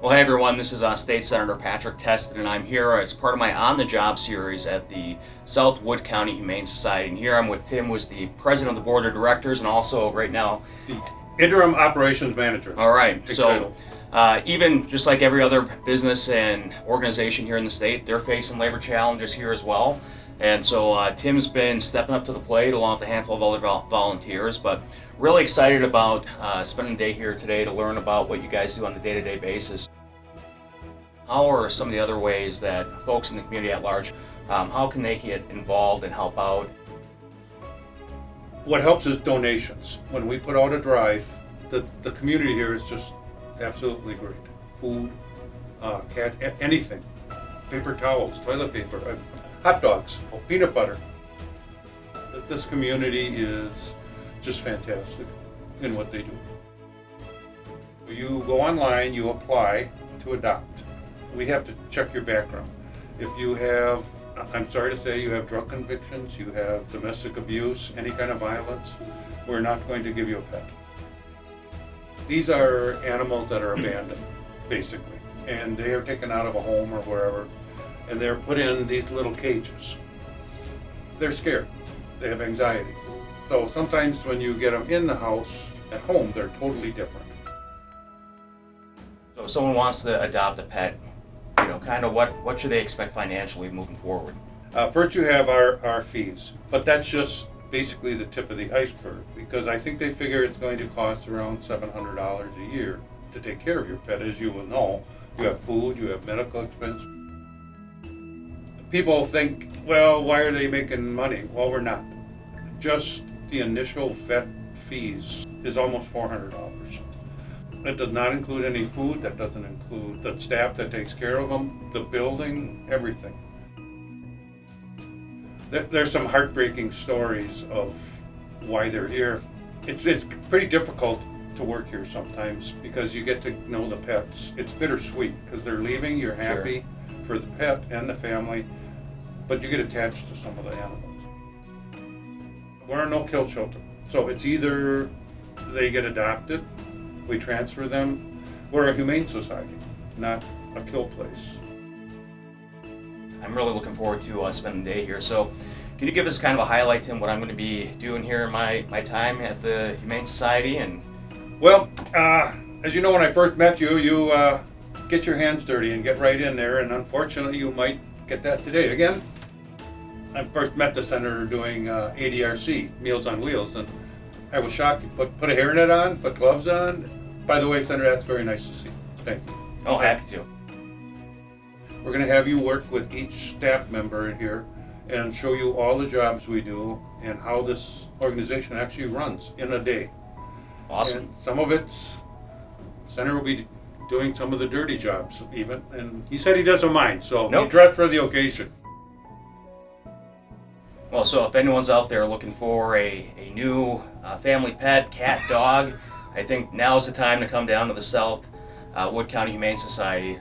Well, hey everyone, this is State Senator Patrick Testin, and I'm here as part of my On the Job series at the South Wood County Humane Society. And here I'm with Tim, who's the president of the board of directors, and also right now the interim operations manager. All right, Big so title. even just like every other business and organization here in the state, they're facing labor challenges here as well. And so Tim's been stepping up to the plate along with a handful of other volunteers, but really excited about spending a day here today to learn about what you guys do on a day-to-day basis. How are some of the other ways that folks in the community at large, how can they get involved and help out? What helps is donations. When we put out a drive, the community here is just absolutely great. Food, anything. Paper towels, toilet paper, hot dogs, peanut butter. This community is just fantastic in what they do. You go online, you apply to adopt. We have to check your background. If you have, I'm sorry to say, you have drug convictions, you have domestic abuse, any kind of violence, we're not going to give you a pet. These are animals that are abandoned, basically, and they are taken out of a home or wherever, and they're put in these little cages. They're scared. They have anxiety. So sometimes when you get them in the house, at home, they're totally different. So if someone wants to adopt a pet, kind of what should they expect financially moving forward? First you have our fees, but that's just basically the tip of the iceberg, because I think they figure it's going to cost around $700 a year to take care of your pet. As you will know, you have food, you have medical expense. People think, well, why are they making money? Well, we're not. Just the initial vet fees is almost $400. That does not include any food, that doesn't include the staff that takes care of them, the building, everything. There's some heartbreaking stories of why they're here. It's pretty difficult to work here sometimes because you get to know the pets. It's bittersweet because they're leaving, you're happy for the pet and the family, but you get attached to some of the animals. We're a no-kill shelter, so it's either they get adopted, we transfer them. We're a humane society, not a kill place. I'm really looking forward to spending the day here. So can you give us kind of a highlight, Tim, what I'm going to be doing here in my time at the Humane Society? And well, as you know, when I first met you, you get your hands dirty and get right in there, and unfortunately you might get that today again. I first met the senator doing ADRC, Meals on Wheels, and I was shocked. You put a hairnet on, put gloves on. By the way, Senator, that's very nice to see. Thank you. Oh, happy to. We're going to have you work with each staff member here and show you all the jobs we do and how this organization actually runs in a day. Awesome. And some of it's, Senator will be doing some of the dirty jobs even, and he said he doesn't mind, so Nope. He dressed for the occasion. Well, so if anyone's out there looking for a new family pet, cat, dog, I think now's the time to come down to the South Wood County Humane Society.